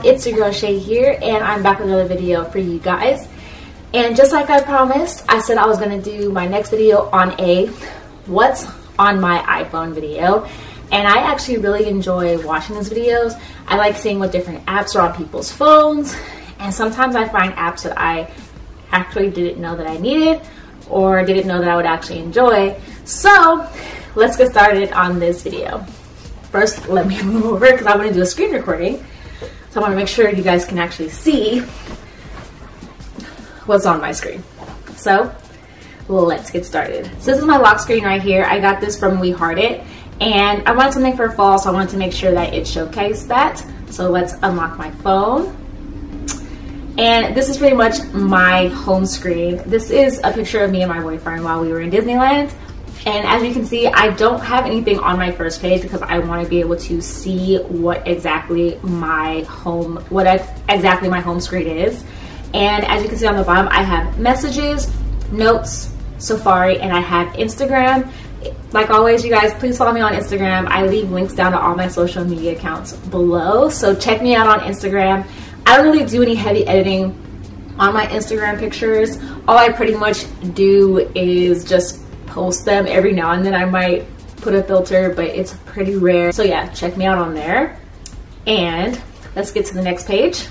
everyone, it's your girl Shay here, and I'm back with another video for you guys. And just like I promised, I said I was going to do my next video on a what's on my iPhone video. And I actually really enjoy watching these videos. I like seeing what different apps are on people's phones, and sometimes I find apps that I actually didn't know that I needed or didn't know that I would actually enjoy. So let's get started on this video. First, let me move over because I want to do a screen recording. So I want to make sure you guys can actually see what's on my screen. So let's get started. So this is my lock screen right here. I got this from We Heart It, and I wanted something for fall, so I wanted to make sure that it showcased that. So let's unlock my phone. And this is pretty much my home screen. This is a picture of me and my boyfriend while we were in Disneyland. And as you can see, I don't have anything on my first page because I want to be able to see what exactly my home screen is. And as you can see on the bottom, I have messages, notes, Safari, and I have Instagram. Like always, you guys, please follow me on Instagram. I leave links down to all my social media accounts below. So check me out on Instagram. I don't really do any heavy editing on my Instagram pictures. All I pretty much do is just post them. Every now and then I might put a filter, but it's pretty rare. So yeah, check me out on there. And let's get to the next page.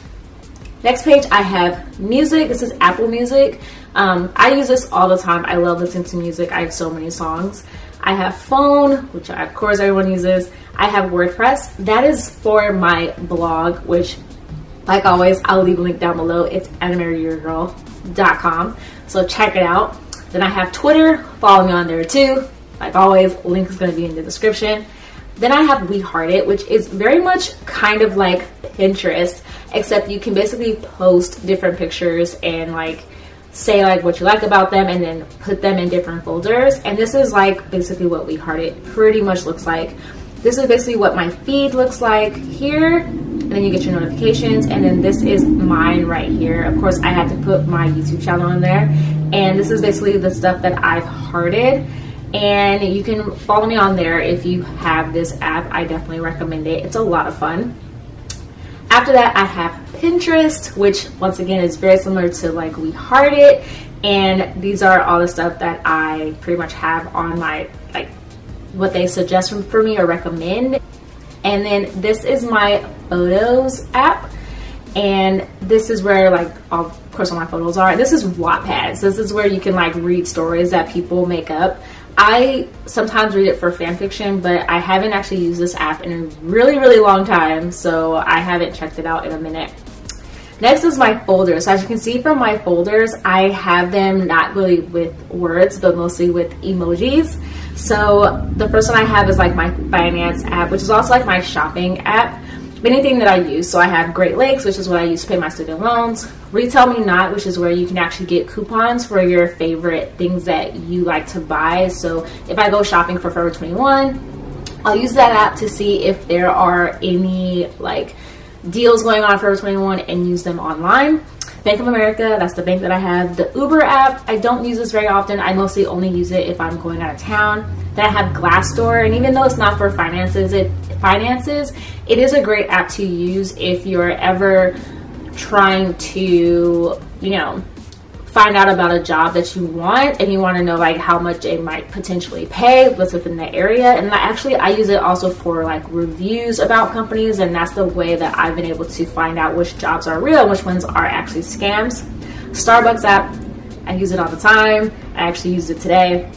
Next page, I have music. This is Apple Music. I use this all the time. I love listening to music. I have so many songs. I have phone, which of course everyone uses. I have WordPress. That is for my blog, which like always, I'll leave a link down below. It's animatoryourgirl.com. So check it out. Then I have Twitter, follow me on there too. Like always, link is gonna be in the description. Then I have We Heart It, which is very much kind of like Pinterest, except you can basically post different pictures and like say like what you like about them and then put them in different folders. And this is like basically what We Heart It pretty much looks like. This is basically what my feed looks like here. And then you get your notifications, and then this is mine right here. Of course, I had to put my YouTube channel in there. And this is basically the stuff that I've hearted, and you can follow me on there if you have this app. I definitely recommend it. It's a lot of fun. After that, I have Pinterest, which once again is very similar to like We Heart It, and these are all the stuff that I pretty much have on my, like what they suggest for me or recommend. And then this is my Photos app, and this is where like of course all my photos are. This is Wattpad, so this is where you can like read stories that people make up. I sometimes read it for fan fiction, but I haven't actually used this app in a really long time, so I haven't checked it out in a minute. Next is my folders. So as you can see from my folders, I have them not really with words, but mostly with emojis. So the first one I have is like my finance app, which is also like my shopping app. Anything that I use. So I have Great Lakes, which is what I use to pay my student loans. Retail Me Not, which is where you can actually get coupons for your favorite things that you like to buy. So if I go shopping for Forever 21, I'll use that app to see if there are any like deals going on for Forever 21 and use them online. Bank of America, that's the bank that I have. The Uber app, I don't use this very often. I mostly only use it if I'm going out of town. Then I have Glassdoor, and even though it's not for finances, it is a great app to use if you're ever trying to, you know, find out about a job that you want and you want to know like how much it might potentially pay, what's within the area. And I use it also for like reviews about companies, and that's the way that I've been able to find out which jobs are real and which ones are actually scams. Starbucks app, I use it all the time. I actually used it today.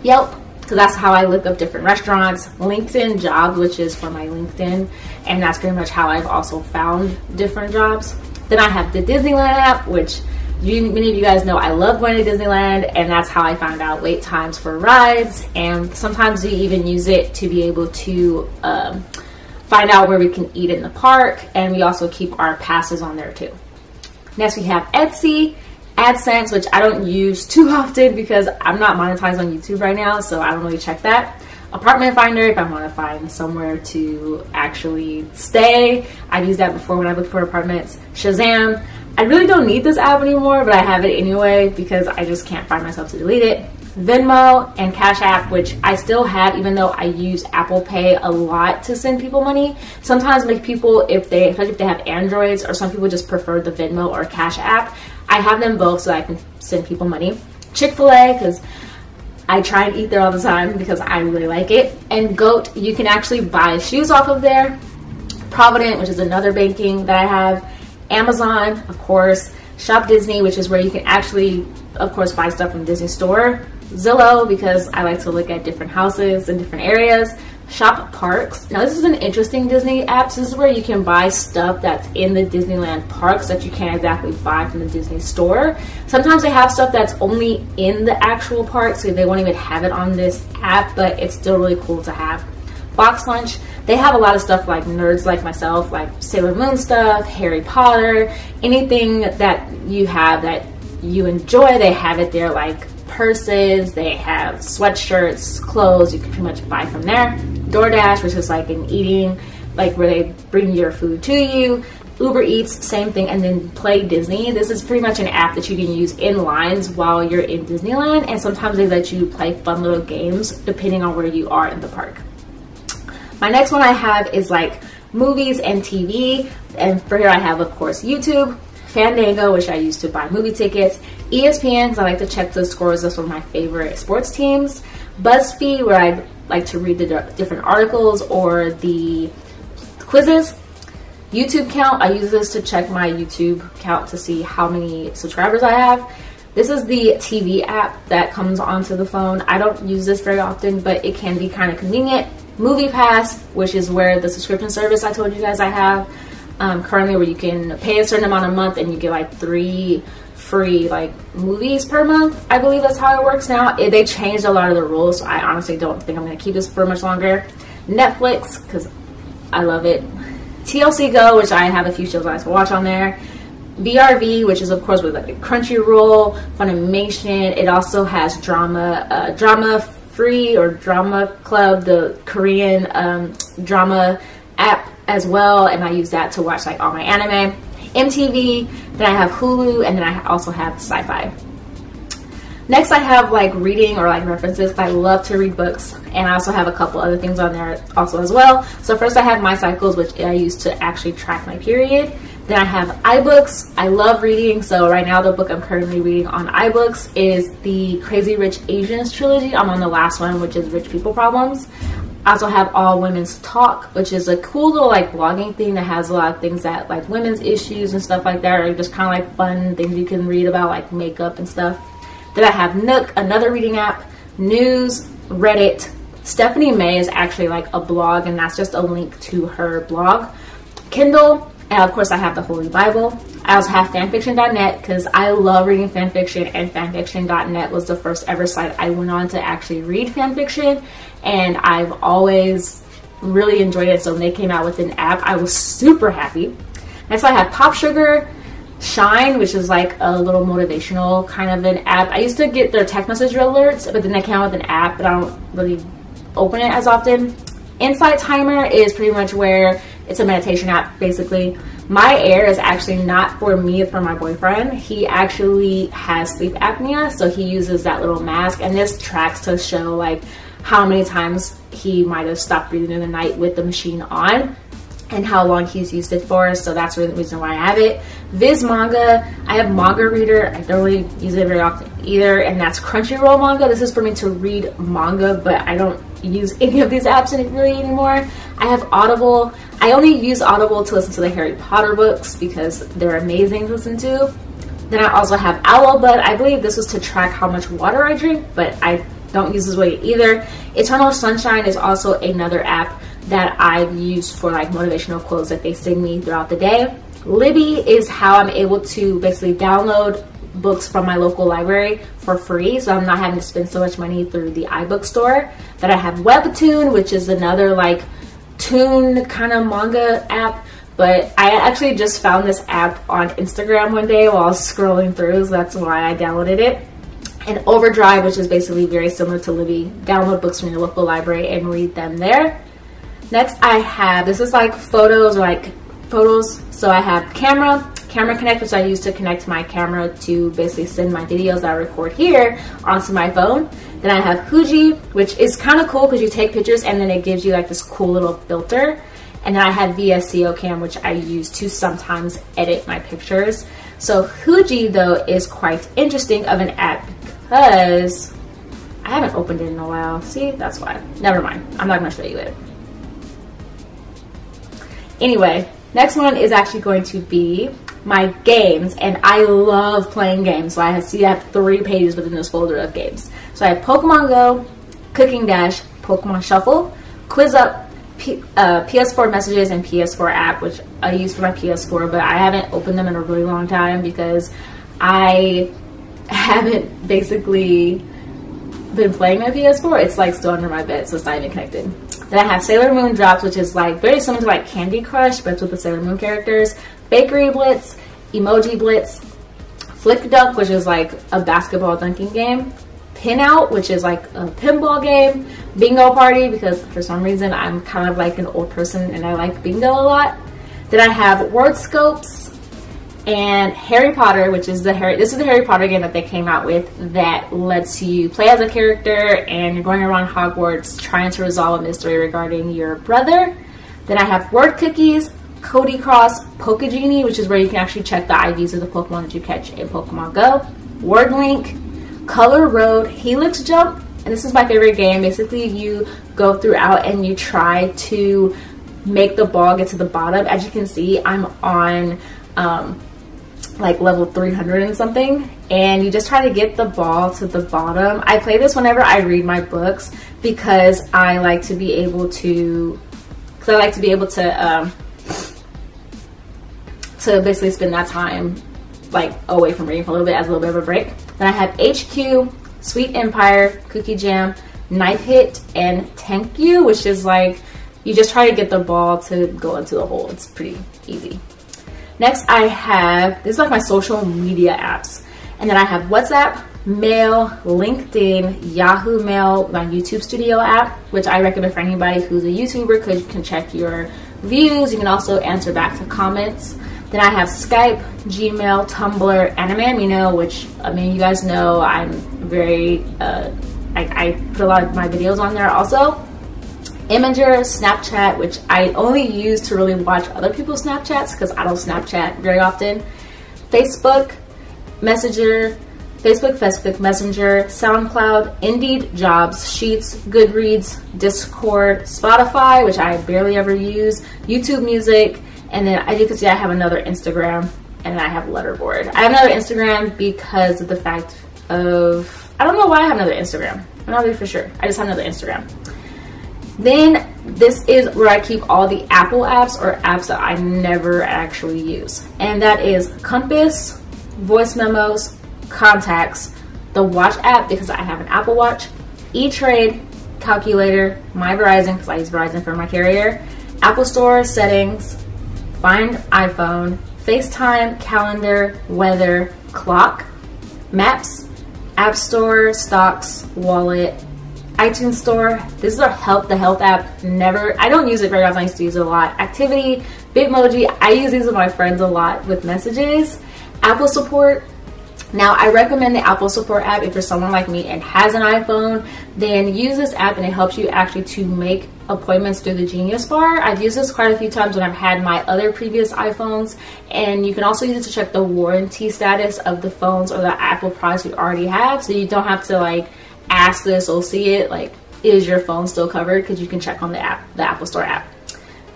Yelp, so that's how I look up different restaurants. LinkedIn Jobs, which is for my LinkedIn, and that's pretty much how I've also found different jobs. Then I have the Disneyland app, which many of you guys know I love going to Disneyland, and that's how I found out wait times for rides. And sometimes we even use it to be able to find out where we can eat in the park, and we also keep our passes on there too. Next we have Etsy, AdSense, which I don't use too often because I'm not monetized on YouTube right now, so I don't really check that. Apartment Finder, if I want to find somewhere to actually stay. I've used that before when I looked for apartments. Shazam, I really don't need this app anymore, but I have it anyway because I just can't find myself to delete it. Venmo, and Cash App, which I still have even though I use Apple Pay a lot to send people money. Sometimes like people, especially if they have Androids, or some people just prefer the Venmo or Cash App, I have them both so I can send people money. Chick-fil-A, because I try and eat there all the time because I really like it. And Goat, you can actually buy shoes off of there. Provident, which is another banking that I have. Amazon, of course. Shop Disney, which is where you can actually, of course, buy stuff from Disney Store. Zillow, because I like to look at different houses in different areas. Shop Parks. Now this is an interesting Disney app. So this is where you can buy stuff that's in the Disneyland parks that you can't exactly buy from the Disney Store. Sometimes they have stuff that's only in the actual park, so they won't even have it on this app, but it's still really cool to have. Box Lunch, they have a lot of stuff like nerds like myself, like Sailor Moon stuff, Harry Potter, anything that you have that you enjoy, they have it there, like purses, they have sweatshirts, clothes, you can pretty much buy from there. DoorDash, which is like an eating, like where they bring your food to you. Uber Eats, same thing. And then Play Disney. This is pretty much an app that you can use in lines while you're in Disneyland, and sometimes they let you play fun little games depending on where you are in the park. My next one I have is like movies and TV, and for here I have, of course, YouTube, Fandango, which I use to buy movie tickets, ESPN, because I like to check the scores of some of my favorite sports teams, BuzzFeed, where I like to read the different articles or the quizzes, YouTube count, I use this to check my YouTube count to see how many subscribers I have. This is the TV app that comes onto the phone. I don't use this very often, but it can be kind of convenient. Movie Pass, which is where the subscription service I told you guys I have currently, where you can pay a certain amount a month and you get like 3 free like movies per month. I believe that's how it works now. They changed a lot of the rules, so I honestly don't think I'm going to keep this for much longer. Netflix, because I love it. TLC Go, which I have a few shows I like to watch on there. VRV, which is of course with like Crunchyroll, Funimation. It also has Drama Free or Drama Club, the Korean drama app as well, and I use that to watch like all my anime. MTV, then I have Hulu, and then I also have Sci-Fi. Next I have like reading or like references. I love to read books, and I also have a couple other things on there also as well. So first I have My Cycles, which I use to actually track my period. Then I have iBooks. I love reading, so right now the book I'm currently reading on iBooks is the Crazy Rich Asians trilogy. I'm on the last one, which is Rich People Problems. I also have All Women's Talk, which is a cool little like blogging thing that has a lot of things that like women's issues and stuff like that, or just kind of like fun things you can read about like makeup and stuff. Then I have Nook, another reading app, News, Reddit. Stephanie May is actually like a blog, and that's just a link to her blog. Kindle, and of course I have the Holy Bible. I also have fanfiction.net because I love reading fanfiction, and fanfiction.net was the first ever site I went on to actually read fanfiction, and I've always really enjoyed it. So when they came out with an app, I was super happy. Next I have Pop Sugar, Shine, which is like a little motivational kind of an app. I used to get their text message alerts, but then they came out with an app, but I don't really open it as often. Insight Timer is pretty much where it's a meditation app basically. My Air is actually not for me, it's for my boyfriend. He actually has sleep apnea, so he uses that little mask, and this tracks to show like how many times he might have stopped breathing in the night with the machine on and how long he's used it for, so that's really the reason why I have it. Viz Manga, I have Manga Reader. I don't really use it very often either, and that's Crunchyroll Manga. This is for me to read manga, but I don't use any of these apps really anymore. I have Audible. I only use Audible to listen to the Harry Potter books because they're amazing to listen to. Then I also have Owlbud. I believe this was to track how much water I drink, but I don't use this way either. Eternal Sunshine is also another app that I've used for like motivational quotes that they send me throughout the day. Libby is how I'm able to basically download books from my local library for free, so I'm not having to spend so much money through the iBook store. Then I have Webtoon, which is another like toon kind of manga app, but I actually just found this app on Instagram one day while I was scrolling through, so that's why I downloaded it. And Overdrive, which is basically very similar to Libby. Download books from your local library and read them there. Next I have, this is like photos, so I have Camera. Camera Connect, which I use to connect my camera to basically send my videos that I record here onto my phone. Then I have Huji, which is kind of cool because you take pictures and then it gives you like this cool little filter. And then I have VSCO Cam, which I use to sometimes edit my pictures. So Huji, though, is quite interesting of an app because I haven't opened it in a while. See, that's why. Never mind. I'm not going to show you it. Anyway, next one is actually going to be my games, and I love playing games. So I have 3 pages within this folder of games. So I have Pokemon Go, Cooking Dash, Pokemon Shuffle, Quiz Up, PS4 Messages, and PS4 app, which I use for my PS4, but I haven't opened them in a really long time because I haven't basically been playing my PS4. It's like still under my bed, so it's not even connected. Then I have Sailor Moon Drops, which is like very similar to like Candy Crush, but it's with the Sailor Moon characters. Bakery Blitz, Emoji Blitz, Flick Duck, which is like a basketball dunking game. Pin Out, which is like a pinball game. Bingo Party, because for some reason I'm kind of like an old person and I like bingo a lot. Then I have Word Scopes and Harry Potter, which is this is the Harry Potter game that they came out with that lets you play as a character and you're going around Hogwarts trying to resolve a mystery regarding your brother. Then I have Word Cookies, Cody Cross, Pokegenie, which is where you can actually check the IVs of the Pokemon that you catch in Pokemon Go. Word Link, Color Road, Helix Jump, and this is my favorite game. Basically, you go throughout and you try to make the ball get to the bottom. As you can see, I'm on like level 300 and something, and you just try to get the ball to the bottom. I play this whenever I read my books because I like to be able to, to basically spend that time like away from reading for a little bit as a little bit of a break. Then I have HQ, Sweet Empire, Cookie Jam, Knife Hit, and Thank You, which is like you just try to get the ball to go into the hole. It's pretty easy. Next I have, this is like my social media apps. And then I have WhatsApp, Mail, LinkedIn, Yahoo Mail, my YouTube Studio app, which I recommend for anybody who's a YouTuber because you can check your views. You can also answer back to comments. Then I have Skype, Gmail, Tumblr, Anime Amino, which, I mean, you guys know I'm very, I put a lot of my videos on there also. Imager, Snapchat, which I only use to really watch other people's Snapchats because I don't Snapchat very often. Facebook, Messenger, Facebook Messenger, SoundCloud, Indeed, Jobs, Sheets, Goodreads, Discord, Spotify, which I barely ever use, YouTube Music, and then as you can see, I have another Instagram, and I have Letterboard. I have another Instagram because of the fact of, I don't know why I have another Instagram. I'm not really for sure. I just have another Instagram. Then this is where I keep all the Apple apps or apps that I never actually use. And that is Compass, Voice Memos, Contacts, the Watch app because I have an Apple Watch, E-Trade, Calculator, My Verizon because I use Verizon for my carrier, Apple Store, Settings, Find iPhone, FaceTime, Calendar, Weather, Clock, Maps, App Store, Stocks, Wallet, iTunes Store. This is the health app. I don't use it very often. I used to use it a lot. Activity, Bitmoji. I use these with my friends a lot with messages. Apple Support. Now, I recommend the Apple Support app if you're someone like me and has an iPhone, then use this app and it helps you actually to make appointments through the Genius Bar. I've used this quite a few times when I've had my other previous iPhones, and you can also use it to check the warranty status of the phones or the Apple products you already have, so you don't have to like ask this or see it, like, is your phone still covered? Because you can check on the Apple Store app.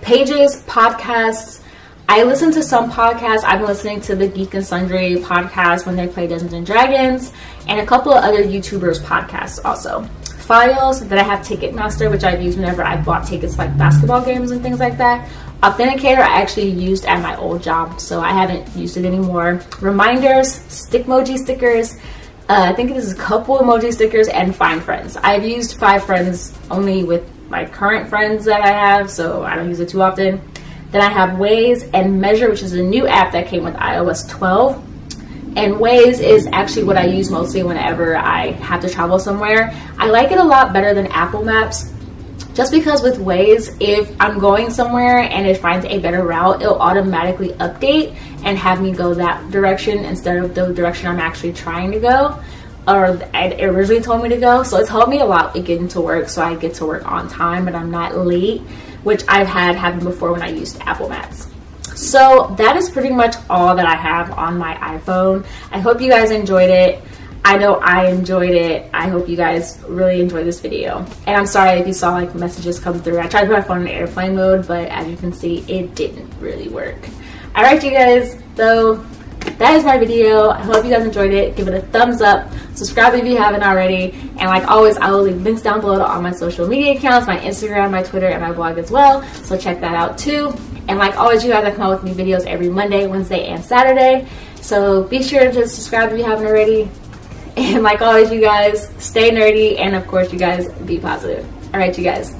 Pages, podcasts. I listen to some podcasts. I've been listening to the Geek and Sundry podcast when they play Dungeons and Dragons, and a couple of other YouTubers podcasts also. Files, that I have Ticketmaster, which I've used whenever I bought tickets like basketball games and things like that. Authenticator I actually used at my old job, so I haven't used it anymore. Reminders, Stickmoji stickers, I think this is a couple emoji stickers, and Find Friends. I've used Find Friends only with my current friends that I have, so I don't use it too often. Then I have Waze and Measure, which is a new app that came with iOS 12. And Waze is actually what I use mostly whenever I have to travel somewhere. I like it a lot better than Apple Maps Just because with Waze, if I'm going somewhere and it finds a better route, it'll automatically update and have me go that direction instead of the direction I'm actually trying to go, or it originally told me to go. So it's helped me a lot with getting to work, so I get to work on time and I'm not late, which I've had happen before when I used Apple Maps. So that is pretty much all that I have on my iPhone. I hope you guys enjoyed it. I know I enjoyed it. I hope you guys really enjoyed this video. And I'm sorry if you saw like messages come through. I tried to put my phone in airplane mode, but as you can see, it didn't really work. All right, you guys, so that is my video. I hope you guys enjoyed it. Give it a thumbs up. Subscribe if you haven't already. And like always, I will leave links down below to all my social media accounts, my Instagram, my Twitter, and my blog as well. So check that out too. And like always, you guys, I come out with new videos every Monday, Wednesday, and Saturday. So be sure to subscribe if you haven't already. And like always, you guys, stay nerdy. And of course, you guys, be positive. All right, you guys.